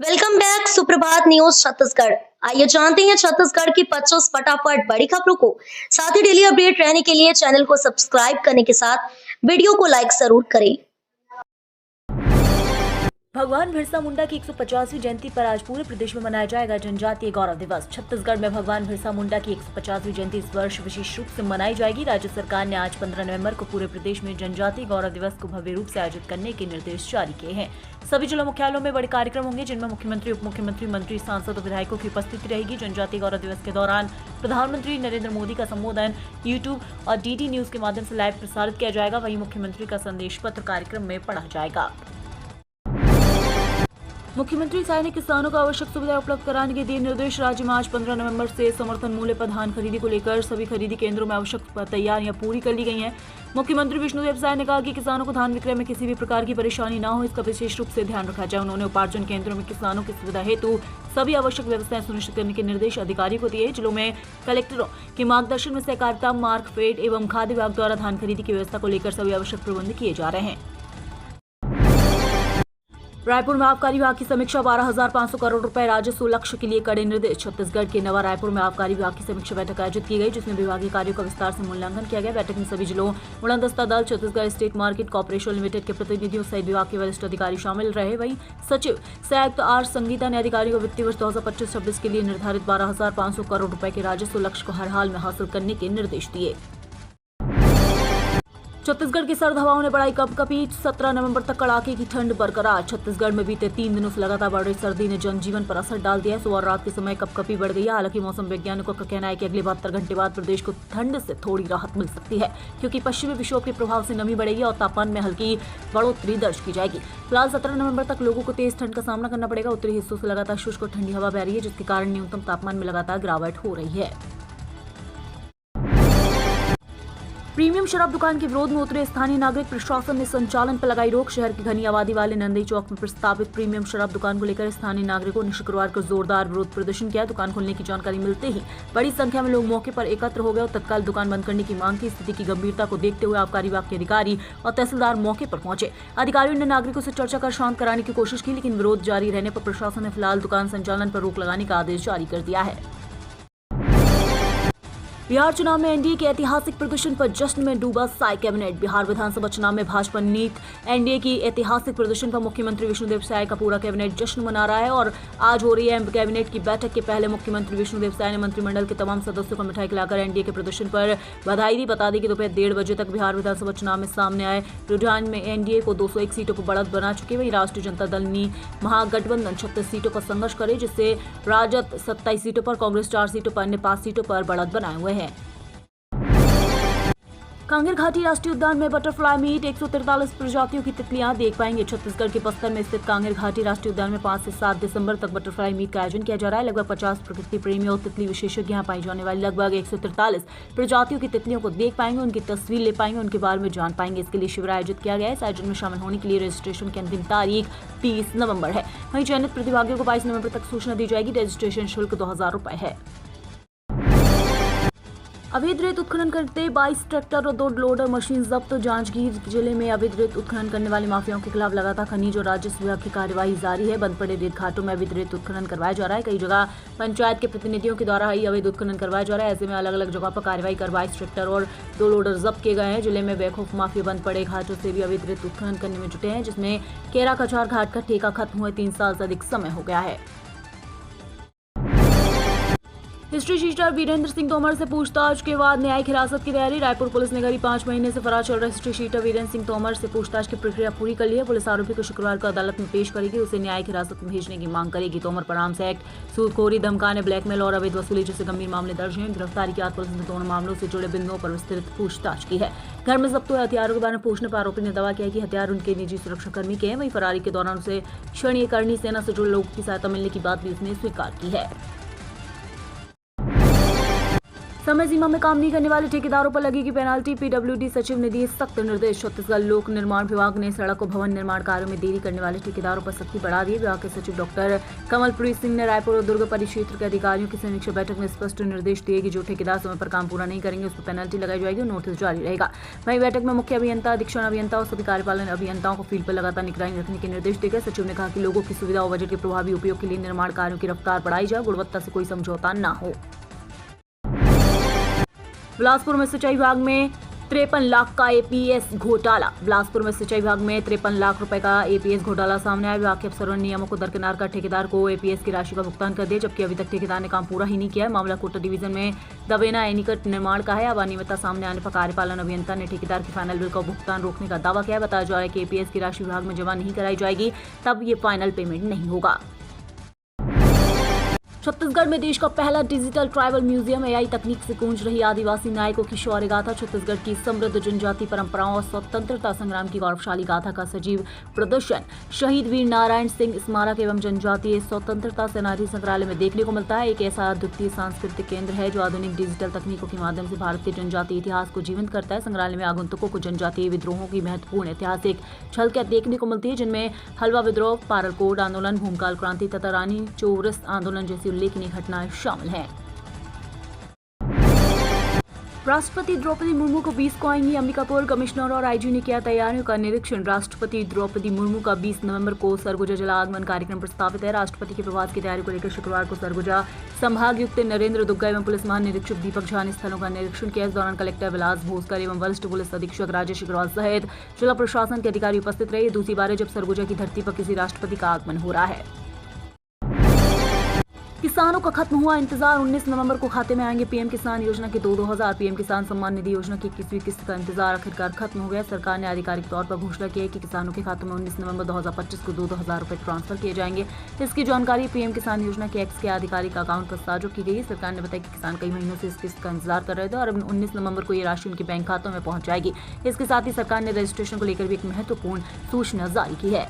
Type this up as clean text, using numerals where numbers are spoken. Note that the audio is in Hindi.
वेलकम बैक सुप्रभात न्यूज छत्तीसगढ़। आइए जानते हैं छत्तीसगढ़ की 25 फटाफट बड़ी खबरों को। साथ ही डेली अपडेट रहने के लिए चैनल को सब्सक्राइब करने के साथ वीडियो को लाइक जरूर करें। भगवान बिरसा मुंडा की 150वीं जयंती पर आज पूरे प्रदेश में मनाया जाएगा जनजातीय गौरव दिवस। छत्तीसगढ़ में भगवान बिरसा मुंडा की 150वीं जयंती इस वर्ष विशेष रूप से मनाई जाएगी। राज्य सरकार ने आज 15 नवंबर को पूरे प्रदेश में जनजातीय गौरव दिवस को भव्य रूप से आयोजित करने के निर्देश जारी किए हैं। सभी जिला मुख्यालयों में बड़े कार्यक्रम होंगे, जिनमें मुख्यमंत्री, उप मुख्यमंत्री, मंत्री, सांसद और विधायकों की उपस्थिति रहेगी। जनजातीय गौरव दिवस के दौरान प्रधानमंत्री नरेंद्र मोदी का संबोधन यूट्यूब और डीडी न्यूज के माध्यम से लाइव प्रसारित किया जाएगा। वहीं मुख्यमंत्री का संदेश पत्र कार्यक्रम में पढ़ा जाएगा। मुख्यमंत्री साय ने किसानों को आवश्यक सुविधाएं उपलब्ध कराने के दिए निर्देश। राज्य में आज 15 नवंबर से समर्थन मूल्य पर धान खरीदी को लेकर सभी खरीदी केंद्रों में आवश्यक तैयारियां पूरी कर ली गई हैं। मुख्यमंत्री विष्णुदेव साय ने कहा कि किसानों को धान विक्रय में किसी भी प्रकार की परेशानी न हो, इसका विशेष रूप से ध्यान रखा जाए। उन्होंने उपार्जन केंद्रों में किसानों की सुविधा हेतु सभी आवश्यक व्यवस्थाएं सुनिश्चित करने के निर्देश अधिकारियों को दिए। जिलों में कलेक्टरों के मार्गदर्शन में सहकारिता, मार्कफेड एवं खाद्य विभाग द्वारा धान खरीदी की व्यवस्था को लेकर सभी आवश्यक प्रबंध किए जा रहे हैं। रायपुर में आबकारी विभाग की समीक्षा, 12,500 करोड़ रुपए राजस्व लक्ष्य के लिए कड़े निर्देश। छत्तीसगढ़ के नवा रायपुर में आबकारी विभाग की समीक्षा बैठक आयोजित की गई, जिसमें विभागीय कार्यों का विस्तार से मूल्यांकन किया गया। बैठक में सभी जिलों, उड़नदस्ता दल, Chhattisgarh state market corporation limited के प्रतिनिधियों सहित विभाग के वरिष्ठ अधिकारी शामिल रहे। वहीं सचिव सह आयुक्त आर संगीता ने अधिकारियों को वित्तीय वर्ष 2025-26 के लिए निर्धारित 12,500 करोड़ रुपए के राजस्व लक्ष्य को हर हाल में हासिल करने के निर्देश दिए। छत्तीसगढ़ की सर्द हवाओं ने बढ़ाई कंपकपी, 17 नवंबर तक कड़ाके की ठंड बरकरार। छत्तीसगढ़ में बीते 3 दिनों से लगातार बढ़ रही सर्दी ने जनजीवन पर असर डाल दिया है। सुबह और रात के समय कंपकपी बढ़ गई है। हालांकि मौसम वैज्ञानिकों का कहना है कि अगले 72 घंटे बाद प्रदेश को ठंड से थोड़ी राहत मिल सकती है, क्योंकि पश्चिमी विक्षोभ के प्रभाव से नमी बढ़ेगी और तापमान में हल्की बढ़ोतरी दर्ज की जाएगी। फिलहाल 17 नवंबर तक लोगों को तेज ठंड का सामना करना पड़ेगा। उत्तरी हिस्सों से लगातार शुष्क और ठंडी हवा बह रही है, जिसके कारण न्यूनतम तापमान में लगातार गिरावट हो रही है। प्रीमियम शराब दुकान के विरोध में उतरे स्थानीय नागरिक, प्रशासन ने संचालन पर लगाई रोक। शहर की घनी आबादी वाले नंदई चौक में प्रस्तावित प्रीमियम शराब दुकान को लेकर स्थानीय नागरिकों ने शुक्रवार को जोरदार विरोध प्रदर्शन किया। दुकान खोलने की जानकारी मिलते ही बड़ी संख्या में लोग मौके पर एकत्र हो गए और तत्काल दुकान बंद करने की मांग की। स्थिति की गंभीरता को देखते हुए आबकारी विभाग के अधिकारी और तहसीलदार मौके पर पहुंचे। अधिकारियों ने नागरिकों से चर्चा कर शांत कराने की कोशिश की, लेकिन विरोध जारी रहने पर प्रशासन ने फिलहाल दुकान संचालन पर रोक लगाने का आदेश जारी कर दिया है। बिहार चुनाव में एनडीए के ऐतिहासिक प्रदर्शन पर जश्न में डूबा साय कैबिनेट। बिहार विधानसभा चुनाव में भाजपा नीत एनडीए की ऐतिहासिक प्रदर्शन पर मुख्यमंत्री विष्णुदेव साय का पूरा कैबिनेट जश्न मना रहा है और आज हो रही है कैबिनेट की बैठक के पहले मुख्यमंत्री विष्णुदेव साय ने मंत्रिमंडल के तमाम सदस्यों को मिठाई खिलाकर एनडीए के प्रदर्शन पर बधाई दी। बता दें कि दोपहर 1:30 बजे तक बिहार विधानसभा चुनाव में सामने आए रुझान में एनडीए को 201 सीटों पर बढ़त बना चुकी है। वहीं राष्ट्रीय जनता दल ने महागठबंधन 36 सीटों पर संघर्ष करे, जिससे राजद 27 सीटों पर, कांग्रेस 4 सीटों पर, अन्य 5 सीटों पर बढ़त बनाए हुए हैं। कांगेर घाटी राष्ट्रीय उद्यान में बटरफ्लाई मीट 143 प्रजातियों की तितलियां देख पाएंगे। छत्तीसगढ़ के बस्तर में स्थित कांगेर घाटी राष्ट्रीय उद्यान में 5 से 7 दिसंबर तक बटरफ्लाई मीट का आयोजन किया जा रहा है। लगभग 50 प्रकृति प्रेमियों और तितली विशेषज्ञ यहाँ पाई जाने वाली लगभग 143 प्रजातियों की तितलियों को देख पाएंगे, उनकी तस्वीर ले पाएंगे, उनके बारे में जान पाएंगे। इसके लिए शिविर आयोजित किया गया है। इस आयोजन में शामिल होने के लिए रजिस्ट्रेशन की अंतिम तारीख 30 नवंबर है। वहीं चयनित प्रतिभागियों को 22 नवंबर तक सूचना दी जाएगी। रजिस्ट्रेशन शुल्क 2000 रुपए है। अवैध रेत उत्खनन करते 22 ट्रैक्टर और 2 लोडर मशीन जब्त। जांजगीर जिले में अवैध रेत उत्खनन करने वाले माफियाओं के खिलाफ लगातार खनिज और राजस्व विभाग की कार्यवाही जारी है। बंद पड़े रेत घाटों में अवैध रेत उत्खनन करवाया जा रहा है। कई जगह पंचायत के प्रतिनिधियों के द्वारा ही अवैध उत्खनन करवाया जा रहा है। ऐसे में अलग अलग जगह पर कार्रवाई कर 22 ट्रैक्टर और 2 लोडर जब्त किए गए हैं। जिले में बेखौफ माफिया बंद पड़े घाटों से भी अवैध रेत उत्खनन करने में जुटे हैं, जिसमें केरा कछार घाट का ठेका खत्म हुए 3 साल से अधिक समय हो गया है। हिस्ट्री शीटर वीरेंद्र सिंह तोमर से पूछताछ के बाद न्यायिक हिरासत की तैयारी। रायपुर पुलिस ने करीब 5 महीने से फरार चल रहे हिस्ट्री शीटर वीरेंद्र सिंह तोमर से पूछताछ की प्रक्रिया पूरी कर ली है। पुलिस आरोपी को शुक्रवार को अदालत में पेश करेगी, उसे न्यायिक हिरासत में भेजने की मांग करेगी। तोमर पर आर्म्स एक्ट, सूदखोरी, धमकाने, ब्लैकमेल और अवैध वसूली जैसे गंभीर मामले दर्ज हैं। गिरफ्तारी के बाद पुलिस ने दोनों मामलों से जुड़े बिंदुओं पर विस्तृत पूछताछ की है। घर में जब्त हुए हथियारों के बारे में पूछने पर आरोपी ने दावा किया कि हथियार उनके निजी सुरक्षाकर्मी के हैं। वहीं फरारी के दौरान उसे क्षणीय करनी सेना से जुड़े लोगों की सहायता मिलने की बात भी उसने स्वीकार की है। समय सीमा में काम नहीं करने वाले ठेकेदारों पर लगेगी पेनाल्टी। पीडब्ल्यूडी सचिव ने दिए सख्त निर्देश। छत्तीसगढ़ लोक निर्माण विभाग ने सड़क और भवन निर्माण कार्यों में देरी करने वाले ठेकेदारों पर सख्ती बढ़ा दी। विभाग के सचिव डॉक्टर कमलप्रीत सिंह ने रायपुर और दुर्ग परिक्षेत्र के अधिकारियों की समीक्षा बैठक में स्पष्ट निर्देश दिए कि जो ठेकेदार समय पर काम पूरा नहीं करेंगे उस पर पेनाल्टी लगाई जाएगी और नोटिस जारी रहेगा। वहीं बैठक में मुख्य अभियंता, अधीक्षण अभियंता और सभी कार्यपालन अभियंताओं को फील्ड पर लगातार निगरानी रखने के निर्देश दिए गए। सचिव ने कहा कि लोगों की सुविधा और बजट के प्रभावी उपयोग के लिए निर्माण कार्यों की रफ्तार बढ़ाई जाए, गुणवत्ता से कोई समझौता न हो। बिलासपुर में सिंचाई विभाग में 53 लाख का एपीएस घोटाला। बिलासपुर में सिंचाई विभाग में 53 लाख रुपए का एपीएस घोटाला सामने आया। विभाग के अफसरों ने नियमों को दरकिनार कर ठेकेदार को एपीएस की राशि का भुगतान कर दिया, जबकि अभी तक ठेकेदार ने काम पूरा ही नहीं किया है। मामला कोटा डिवीजन में दवेना एनीकट निर्माण का है। अब अनियमितता सामने आने पर कार्यपालन अभियंता ने ठेकेदार के फाइनल बिल का भुगतान रोकने का दावा किया है। बताया जा रहा है कि एपीएस की राशि विभाग में जमा नहीं कराई जाएगी, तब ये फाइनल पेमेंट नहीं होगा। छत्तीसगढ़ में देश का पहला डिजिटल ट्राइबल म्यूजियम एआई तकनीक से गूंज रही आदिवासी नायकों की शौर्य गाथा। छत्तीसगढ़ की समृद्ध जनजाति परंपराओं और स्वतंत्रता संग्राम की गौरवशाली गाथा का सजीव प्रदर्शन शहीद वीर नारायण सिंह स्मारक एवं जनजातीय स्वतंत्रता सेनानी संग्रहालय में देखने को मिलता है। एक ऐसा अद्वितीय सांस्कृतिक केंद्र है जो आधुनिक डिजिटल तकनीकों के माध्यम से भारत के जनजातीय इतिहास को जीवंत करता है। संग्रहालय में आगंतुकों को जनजातीय विद्रोहों की महत्वपूर्ण ऐतिहासिक झलकियां देखने को मिलती है, जिनमें हलवा विद्रोह, पारलकोट आंदोलन, भूमकाल क्रांति तथा रानी चौरस आंदोलन जैसी उल्लेखनीय घटनाएं शामिल हैं। राष्ट्रपति द्रौपदी मुर्मू को 20 को आएंगी अंबिकापुर। कमिश्नर और आईजी ने किया तैयारियों का निरीक्षण। राष्ट्रपति द्रौपदी मुर्मू का 20 नवंबर को सरगुजा जला आगमन कार्यक्रम प्रस्तावित है। राष्ट्रपति के प्रवास की तैयारी को लेकर शुक्रवार को सरगुजा संभागायुक्त नरेंद्र दुग्गा एवं पुलिस महानिरीक्षक दीपक झा ने स्थलों का निरीक्षण किया। इस दौरान कलेक्टर विलास भोसकर एवं वरिष्ठ पुलिस अधीक्षक राजेश अग्रवाल सहित जिला प्रशासन के अधिकारी उपस्थित रहे। दूसरी बार है जब सरगुजा की धरती पर किसी राष्ट्रपति का आगमन हो रहा है। किसानों का खत्म हुआ इंतजार। 19 नवंबर को खाते में आएंगे पीएम किसान योजना के 2-2000। पीएम किसान सम्मान निधि योजना की 21वीं किस्त का इंतजार आखिरकार खत्म हो गया। सरकार ने आधिकारिक तौर पर घोषणा की है कि किसानों के खातों में 19 नवंबर 2025 को 2-2000 रुपए ट्रांसफर किए जाएंगे। इसकी जानकारी पीएम किसान योजना के एक्स के आधिकारिक अकाउंट पर साझा की गई। सरकार ने बताया कि किसान कई महीनों से इस किस्त का इंतजार कर रहे थे और अब 19 नवंबर को ये राशि उनके बैंक खातों में पहुंच जाएगी। इसके साथ ही सरकार ने रजिस्ट्रेशन को लेकर भी एक महत्वपूर्ण सूचना जारी की है।